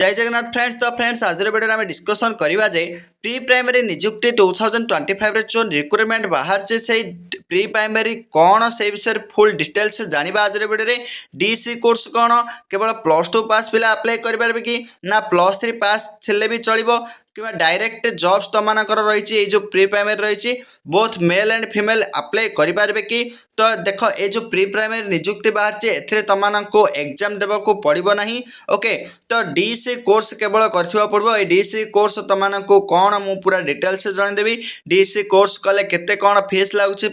जय जगन्नाथ फ्रेंड्स। तो फ्रेंड्स आज वीडियो में डिस्कसन करवा जे प्री प्राइमरी निजुक्ति 2025 जो रिक्रुटमेंट बाहर से प्री प्राइमरी कौन से विषय फुल डिटेल्स जाना आज वीडियो डीसी कोर्स कौन केवल +2 पास पिला अप्लाई करेंगे कि ना +3 पास छे भी चलो कि डायरेक्ट जॉब्स तुमकर रही जो प्री प्राइमरी रही both male and female apply करेंगे कि तो देख ये जो प्री प्राइमरी निजुक्ति बाहर ए तुमको एग्जाम देवाक पड़ो ना। ओके तो डीसी कोर्स केवल कर पड़ो ये डीसी कोर्स तुमको कौन मु पूरा डिटेल्स जनदेवी डीसी कोर्स कले केते कौन फीस लगुच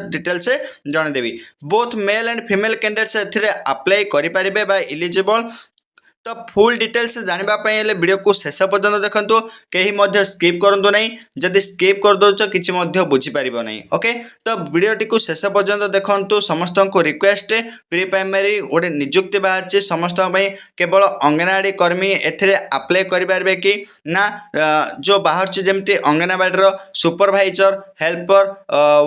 डिटेल्स जनदेवी both male and female candidates ए अप्लाई करेंगे बा एलिजिबल। तो फुल डिटेल्स जानापी वीडियो को शेष पर्यटन देखो कहीं स्किप करूँ ना जदि स्किप कर दौच कि बुझीपार ना। ओके तो वीडियो टी शेष पर्यटन देखो समस्त को रिक्वेस्ट प्री प्राइमरी गोटे निजुक्ति बाहर समस्त केवल अंगनवाड़ी कर्मी एप्लाई करेंगे कि ना जो बाहर जमी अंगनवाड़ी सुपरवाइजर हेल्पर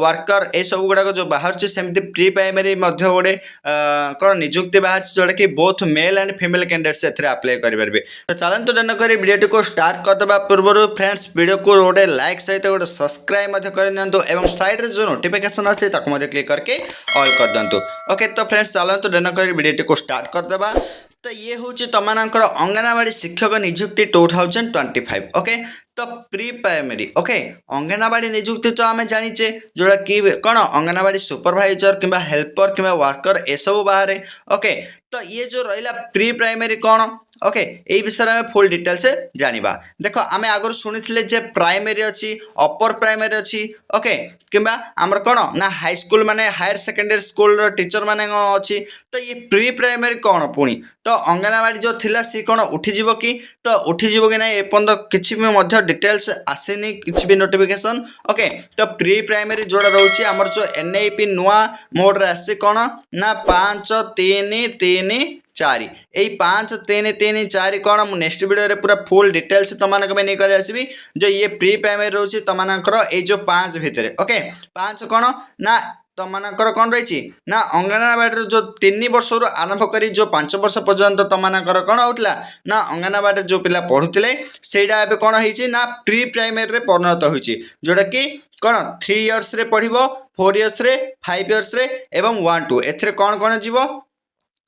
वर्कर ये सब गुड़ाक जो बाहर सेमती प्री प्राइमरी गोटे कौन निजुक्ति बाहर जोटा कि both male and female candidates apply करेंगे। तो चलते नक वीडियो को स्टार्ट करदे पूर्व फ्रेंड्स वीडियो को गोटे लाइक सहित गोटे सब्सक्राइब कर साइड रे जो नोटिफिकेशन अच्छे क्लिक करके ऑल कर दिंतु। ओके तो फ्रेंड्स चलते नक वीडियो को स्टार्ट करदे। तो ये हूँ तुम अंगनवाड़ी शिक्षक निजुक्ति 2025। ओके तो प्री प्राइमरी ओके अंगनवाड़ी निजुक्ति तो आम जाचे जोड़ा कि कौन अंगनवाड़ी सुपरवाइजर कि हेल्पर कि वर्कर ए सब बाहर। ओके तो ये जो रहा प्री प्राइमरी कौन ओके ये विषय में फुल डिटेल्स जानिबा। देखो आम आगु शुणी जे प्राइमरी अच्छी अपर प्राइमरी अच्छी ओके कि आमर कौन ना हाई स्कूल माने हायर सेकेंडरी स्कूल टीचर माने अच्छी। तो ये प्री प्राइमरी कौन पुणी तो अंगनवाड़ी जो थिला सी कौन उठीज कि तो उठीज कि ना एपर्तंत किसी भी डिटेल्स आसेनी किसी भी नोटिफिकेशन। ओके तो प्री प्राइमरी जोड़ा रोचे आमर जो एनआईपी नुआ मोड आसी कौन ना 5 3 3 4 यही 5 3 3 4 कौन मुझे नेक्स्ट वीडियो पूरा फुल डिटेल्स तुमको नहीं कर आसबि जो ये प्री प्राइमरी रोचे तुमकर ये जो 5 भितर। ओके 5 कौन ना तुमकर कौन रही ना अंगनवाड़ी जो 3 वर्ष आरंभ कर जो 5 वर्ष पर्यंत तुमकर कौन होता ना अंगनवाड़ी जो पिला पढ़ुले सेटा ए कौन हो प्री प्राइमरी परिणत होती जोटा कि कौन 3 इयर्स रे पढ़ो 4 इयर्स रे 5 इयर्स रे एवं 1 2 ए कौन कौन जीव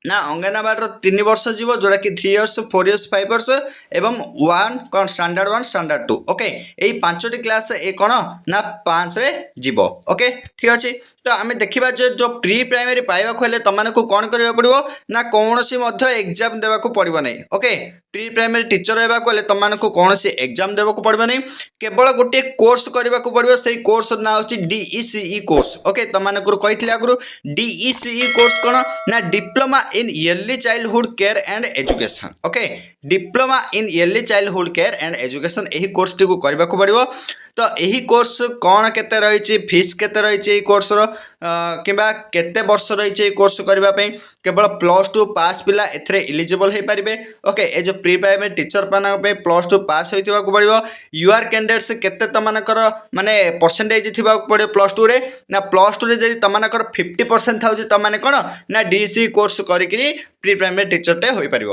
ना अंगनवाड़ी 3 वर्ष जीव जोटा कि 3 इयर्स 4 इयर्स 5 वर्ष एवं 1 कौन स्टैंडर्ड 1 स्टैंडर्ड 2। ओके यही 5टी क्लास ए कौन ना 5 रे जीव। ओके ठीक अच्छे तो आम देखा जो प्री प्राइमरी पाइबा हेल्ले तुमको कौन करा पड़ो ना कौन एग्जाम देवाक पड़ो ना। ओके प्री प्राइमरी टीचर होगा हेल्ले तुमको कौन एग्जाम देवाक पड़ो ना केवल गोटे कोर्स करने को पड़ो से कोर्स ना हो DECE कोर्स। ओके तुमको कही आगु DECE कोर्स कौन ना diploma in early childhood care and education. Okay diploma in early childhood care and education यही कोर्स टी को करने को पड़ो। तो यही कोर्स कौन केते रही फीस केते रही कोर्स कि केते वर्ष रही कोर्स करने केवल +2 पास पिला एलिजिबल हो पारे। ओके ये जो प्री प्राइमरी टीचर मान +2 पास होता पड़ो यूआर कैंडिडेट्स केते तुमकर माने परसेंटेज थी पड़े +2 रे ना +2 रे जब तुमकर 50% था तुमने कौन ना डीसी कोर्स करी प्री प्राइमरी टीचरटे हो पार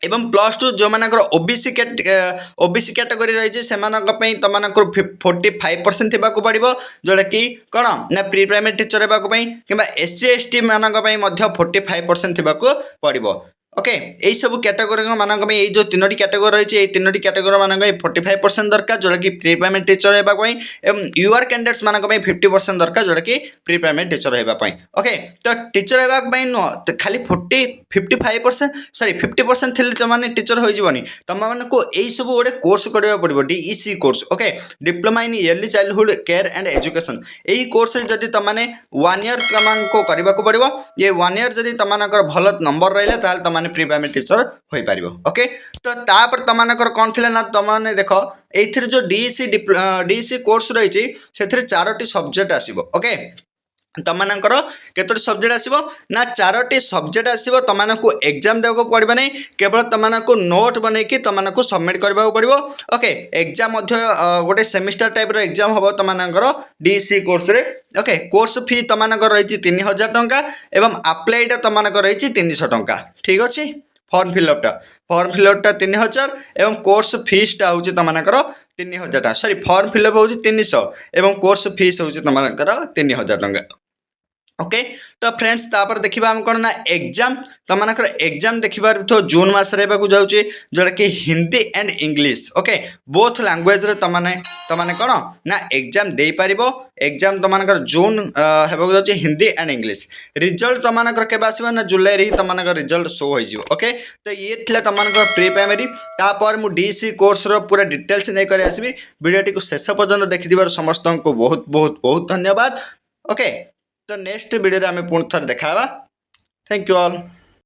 एवं +2 जो मानकर ओबीसी कैटेगरी रही से तुमको 45% थी पड़ो जोटा कि कौन ना प्री प्राइमरी टीचर होगापी कि SC ST मानक 45% थी पड़ो। ओके यही सब कैटेगोरी मानक ये जो 3टी कैटेगोरी रही है 3टी कैटेगोरी मानक 45% दरकार जोटा कि प्री प्राइमरी टीचर होगापी एवं यूआर कैंडिडेट्स मानक 50% दरकार जोटा कि प्री प्राइमरी टीचर होगापी। ओके तो टीचर होगापी नुह तो खाली 55% सॉरी 50% थे तुमने टीचर होनी तुमको यही सब गोटे कोर्स करने पड़ो DECE course. Okay diploma in early childhood care and education यही कोर्स जदि तुमने 1 ईयर तुमको करने को पड़ो ये 1 ईयर जदि तुमको भल नंबर रहा तुम प्री प्राइमरी टीचर हो पार। ओके तो तापर तुमकर कौन थी ना तुमने देख ये जो DECE कोर्स रही से 4टी सब्जेक्ट आसो। ओके तुमको केतोटी सब्जेक्ट आसो ना 4टी सब्जेक्ट आसो तुमको एग्जाम देवाक पड़ो ना केवल तुमको नोट बनईकि तुमको सबमिट करने पड़ो। ओके एग्जाम गोटे सेमिस्टर टाइप एग्जाम हम तुमको DECE कोर्स रे। ओके कोर्स फी तुमको रही 3000 टंका एवं अप्लाईटा तुमको रही 300 टंका। ठीक अच्छे फॉर्म फिलअपटा 3000 एवं कोर्स फीसटा हूँ तुमकर 3000 टाँग सरी फॉर्म फिलअप हूँ 300 एवं कोर्स फीस हूँ तुमकर 3000 टंका ओके। तो फ्रेंड्स तापर देखा आम कौन ना एग्जाम तुमकर एग्जाम देखिबार तो जून मसरे जाऊँगी जोटा कि Hindi and English okay both language तुमने कौन ना एग्जाम दे पार एग्जाम तुमकर जून होगा जाऊँगी हिंदी एंड इंग्लिश रिजल्ट तुमकर के आसो ना जुलाई ही तुमकर रिजल्ट शो हो ओके। तो ये थी तुमकर प्री प्राइमरी तापर मु डीसी कोर्स पूरा डिटेल्स नहीं कर आसबि वीडियो को शेष पर्यंत देखि समस्त को बहुत बहुत बहुत धन्यवाद ओके। तो नेक्स्ट वीडियो में पुणी थे देखा थैंक यू ऑल।